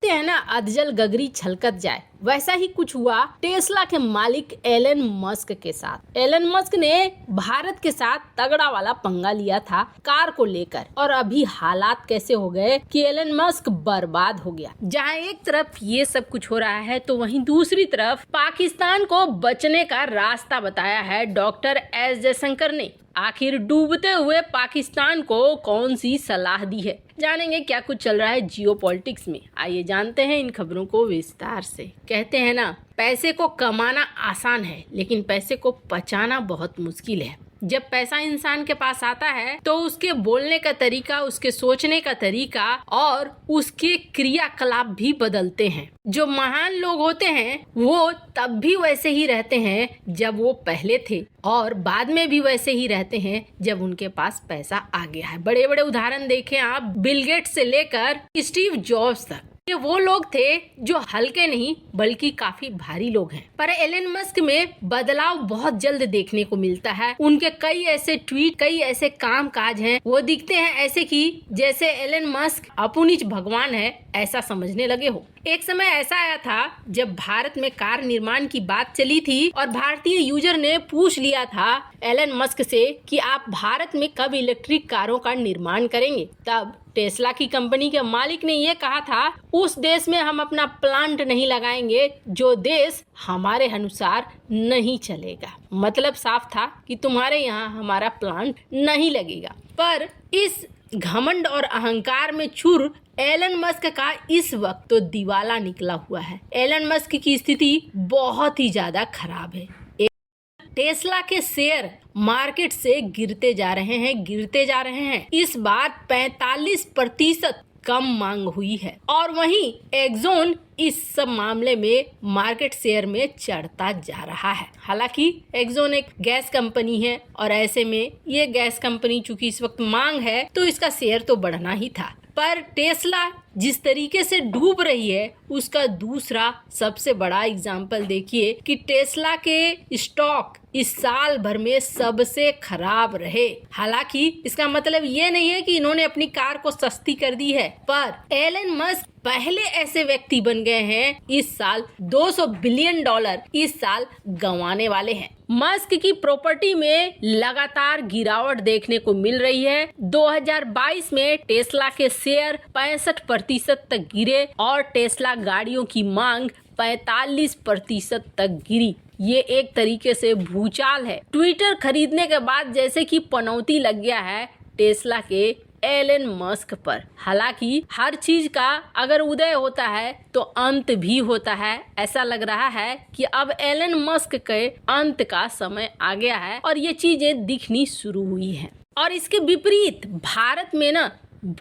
कहते हैं ना, अधजल गगरी छलकत जाए, वैसा ही कुछ हुआ टेस्ला के मालिक एलन मस्क के साथ। एलन मस्क ने भारत के साथ तगड़ा वाला पंगा लिया था कार को लेकर, और अभी हालात कैसे हो गए कि एलन मस्क बर्बाद हो गया। जहां एक तरफ ये सब कुछ हो रहा है, तो वहीं दूसरी तरफ पाकिस्तान को बचने का रास्ता बताया है डॉक्टर एस जयशंकर ने। आखिर डूबते हुए पाकिस्तान को कौन सी सलाह दी है, जानेंगे क्या कुछ चल रहा है जियोपॉलिटिक्स में। आइए जानते हैं इन खबरों को विस्तार से। कहते हैं ना, पैसे को कमाना आसान है लेकिन पैसे को बचाना बहुत मुश्किल है। जब पैसा इंसान के पास आता है तो उसके बोलने का तरीका, उसके सोचने का तरीका और उसके क्रियाकलाप भी बदलते हैं। जो महान लोग होते हैं वो तब भी वैसे ही रहते हैं जब वो पहले थे, और बाद में भी वैसे ही रहते हैं जब उनके पास पैसा आ गया है। बड़े बड़े उदाहरण देखें आप, बिल गेट्स से लेकर स्टीव जॉब्स तक। ये वो लोग थे जो हल्के नहीं बल्कि काफी भारी लोग हैं। पर एलन मस्क में बदलाव बहुत जल्द देखने को मिलता है। उनके कई ऐसे ट्वीट, कई ऐसे काम काज हैं, वो दिखते हैं ऐसे कि जैसे एलन मस्क अपुनिच भगवान है, ऐसा समझने लगे हो। एक समय ऐसा आया था जब भारत में कार निर्माण की बात चली थी और भारतीय यूजर ने पूछ लिया था एलन मस्क से कि आप भारत में कब इलेक्ट्रिक कारों का निर्माण करेंगे। तब टेस्ला की कंपनी के मालिक ने ये कहा था, उस देश में हम अपना प्लांट नहीं लगाएंगे जो देश हमारे अनुसार नहीं चलेगा। मतलब साफ था कि तुम्हारे यहाँ हमारा प्लांट नहीं लगेगा। पर इस घमंड और अहंकार में चूर एलन मस्क का इस वक्त तो दिवाला निकला हुआ है। एलन मस्क की स्थिति बहुत ही ज्यादा खराब है। टेस्ला के शेयर मार्केट से गिरते जा रहे हैं। इस बार 45% कम मांग हुई है, और वहीं एक्सॉन इस सब मामले में मार्केट शेयर में चढ़ता जा रहा है। हालांकि एक्सॉन एक गैस कंपनी है और ऐसे में ये गैस कंपनी चूंकि इस वक्त मांग है तो इसका शेयर तो बढ़ना ही था। पर टेस्ला जिस तरीके से डूब रही है उसका दूसरा सबसे बड़ा एग्जाम्पल देखिए कि टेस्ला के स्टॉक इस साल भर में सबसे खराब रहे। हालांकि इसका मतलब ये नहीं है कि इन्होंने अपनी कार को सस्ती कर दी है, पर एलन मस्क पहले ऐसे व्यक्ति बन गए हैं इस साल $200 बिलियन इस साल गंवाने वाले हैं। मस्क की प्रॉपर्टी में लगातार गिरावट देखने को मिल रही है। 2022 में टेस्ला के शेयर 65% तक गिरे और टेस्ला गाड़ियों की मांग 45% तक गिरी। ये एक तरीके से भूचाल है। ट्विटर खरीदने के बाद जैसे कि पनौती लग गया है टेस्ला के एलन मस्क पर। हालांकि हर चीज का अगर उदय होता है तो अंत भी होता है। ऐसा लग रहा है कि अब एलन मस्क के अंत का समय आ गया है और ये चीजें दिखनी शुरू हुई हैं। और इसके विपरीत भारत में ना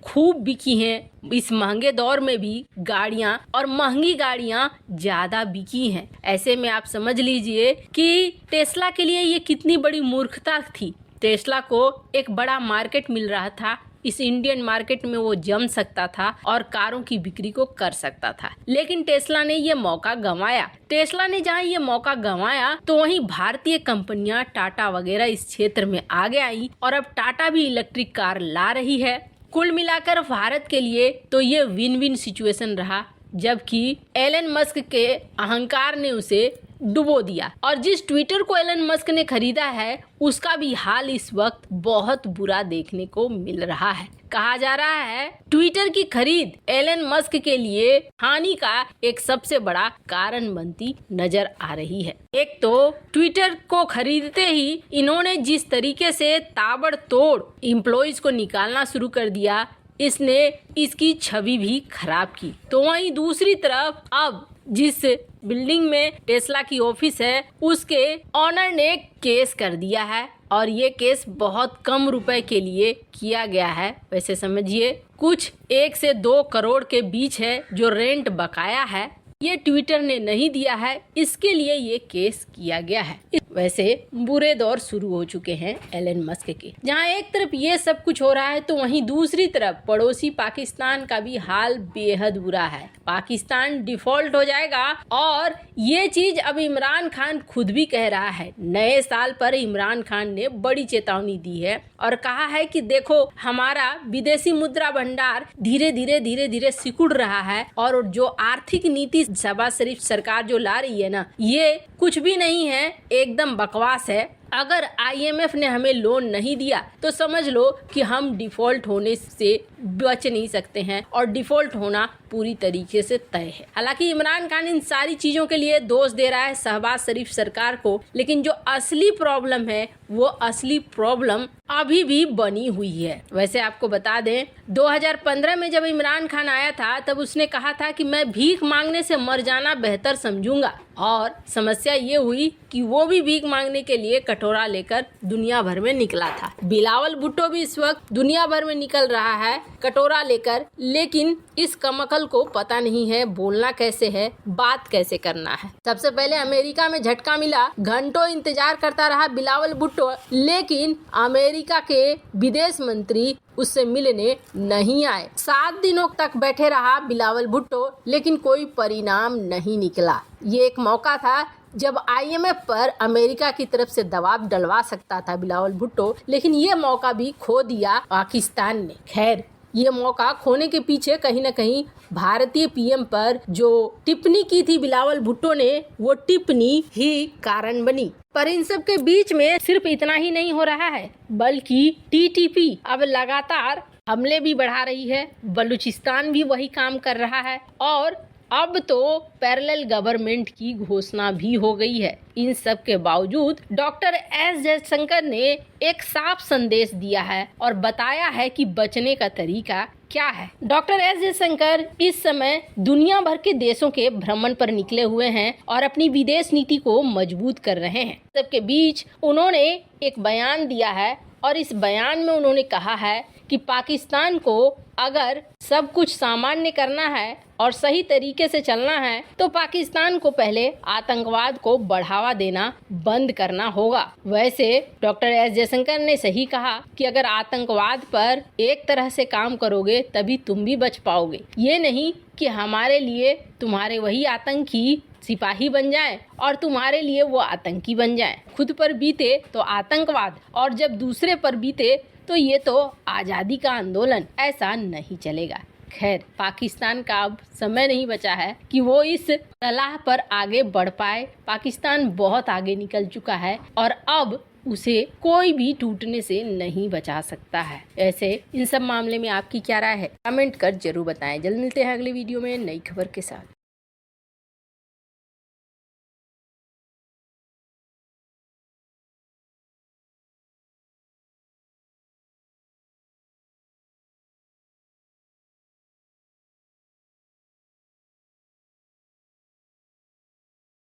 खूब बिकी हैं इस महंगे दौर में भी गाड़ियां, और महंगी गाड़ियां ज्यादा बिकी हैं। ऐसे में आप समझ लीजिए कि टेस्ला के लिए ये कितनी बड़ी मूर्खता थी। टेस्ला को एक बड़ा मार्केट मिल रहा था, इस इंडियन मार्केट में वो जम सकता था और कारों की बिक्री को कर सकता था, लेकिन टेस्ला ने ये मौका गंवाया। टेस्ला ने जहां ये मौका गंवाया तो वहीं भारतीय कंपनियां टाटा वगैरह इस क्षेत्र में आगे आई और अब टाटा भी इलेक्ट्रिक कार ला रही है। कुल मिलाकर भारत के लिए तो ये विन विन सिचुएशन रहा, जबकि एलन मस्क के अहंकार ने उसे डुबो दिया। और जिस ट्विटर को एलन मस्क ने खरीदा है उसका भी हाल इस वक्त बहुत बुरा देखने को मिल रहा है। कहा जा रहा है ट्विटर की खरीद एलन मस्क के लिए हानि का एक सबसे बड़ा कारण बनती नजर आ रही है। एक तो ट्विटर को खरीदते ही इन्होंने जिस तरीके से ताबड़तोड़ एम्प्लॉइज को निकालना शुरू कर दिया, इसने इसकी छवि भी खराब की। तो वहीं दूसरी तरफ अब जिस बिल्डिंग में टेस्ला की ऑफिस है उसके ऑनर ने केस कर दिया है, और ये केस बहुत कम रुपए के लिए किया गया है। वैसे समझिए कुछ 1 से 2 करोड़ के बीच है जो रेंट बकाया है, ये ट्विटर ने नहीं दिया है, इसके लिए ये केस किया गया है। वैसे बुरे दौर शुरू हो चुके हैं एलन मस्क के। जहां एक तरफ ये सब कुछ हो रहा है तो वहीं दूसरी तरफ पड़ोसी पाकिस्तान का भी हाल बेहद बुरा है। पाकिस्तान डिफॉल्ट हो जाएगा और ये चीज अब इमरान खान खुद भी कह रहा है। नए साल पर इमरान खान ने बड़ी चेतावनी दी है और कहा है कि देखो हमारा विदेशी मुद्रा भंडार धीरे धीरे सिकुड़ रहा है और जो आर्थिक नीति शहबाज शरीफ सरकार जो ला रही है ना, ये कुछ भी नहीं है, एकदम बकवास है। अगर IMF ने हमें लोन नहीं दिया तो समझ लो कि हम डिफॉल्ट होने से बच नहीं सकते हैं और डिफॉल्ट होना पूरी तरीके से तय है। हालांकि इमरान खान इन सारी चीजों के लिए दोष दे रहा है शहबाज शरीफ सरकार को, लेकिन जो असली प्रॉब्लम है वो असली प्रॉब्लम अभी भी बनी हुई है। वैसे आपको बता दें 2015 में जब इमरान खान आया था तब उसने कहा था कि मैं भीख मांगने से मर जाना बेहतर समझूंगा, और समस्या ये हुई कि वो भी भीख मांगने के लिए कटोरा लेकर दुनिया भर में निकला था। बिलावल भुट्टो भी इस वक्त दुनिया भर में निकल रहा है कटोरा लेकर, लेकिन इस कमकल को पता नहीं है बोलना कैसे है, बात कैसे करना है। सबसे पहले अमेरिका में झटका मिला, घंटों इंतजार करता रहा बिलावल भुट्टो, लेकिन अमेरिका के विदेश मंत्री उससे मिलने नहीं आए। 7 दिनों तक बैठे रहा बिलावल भुट्टो, लेकिन कोई परिणाम नहीं निकला। ये एक मौका था जब IMF पर अमेरिका की तरफ से दबाव डलवा सकता था बिलावल भुट्टो, लेकिन ये मौका भी खो दिया पाकिस्तान ने। खैर, ये मौका खोने के पीछे कहीं न कहीं भारतीय PM पर जो टिप्पणी की थी बिलावल भुट्टो ने, वो टिप्पणी ही कारण बनी। पर इन सब के बीच में सिर्फ इतना ही नहीं हो रहा है, बल्कि TTP अब लगातार हमले भी बढ़ा रही है। बलूचिस्तान भी वही काम कर रहा है और अब तो पैरेलल गवर्नमेंट की घोषणा भी हो गई है। इन सब के बावजूद डॉक्टर S जयशंकर ने एक साफ संदेश दिया है और बताया है कि बचने का तरीका क्या है। डॉक्टर S जयशंकर इस समय दुनिया भर के देशों के भ्रमण पर निकले हुए हैं और अपनी विदेश नीति को मजबूत कर रहे हैं। सबके बीच उन्होंने एक बयान दिया है और इस बयान में उन्होंने कहा है कि पाकिस्तान को अगर सब कुछ सामान्य करना है और सही तरीके से चलना है तो पाकिस्तान को पहले आतंकवाद को बढ़ावा देना बंद करना होगा। वैसे डॉक्टर S जयशंकर ने सही कहा कि अगर आतंकवाद पर एक तरह से काम करोगे तभी तुम भी बच पाओगे। ये नहीं कि हमारे लिए तुम्हारे वही आतंकी सिपाही बन जाए और तुम्हारे लिए वो आतंकी बन जाए। खुद पर बीते तो आतंकवाद और जब दूसरे पर बीते तो ये तो आज़ादी का आंदोलन, ऐसा नहीं चलेगा। खैर, पाकिस्तान का अब समय नहीं बचा है कि वो इस सलाह पर आगे बढ़ पाए। पाकिस्तान बहुत आगे निकल चुका है और अब उसे कोई भी टूटने से नहीं बचा सकता है। ऐसे इन सब मामले में आपकी क्या राय है, कमेंट कर जरूर बताएं। जल्द मिलते हैं अगले वीडियो में नई खबर के साथ।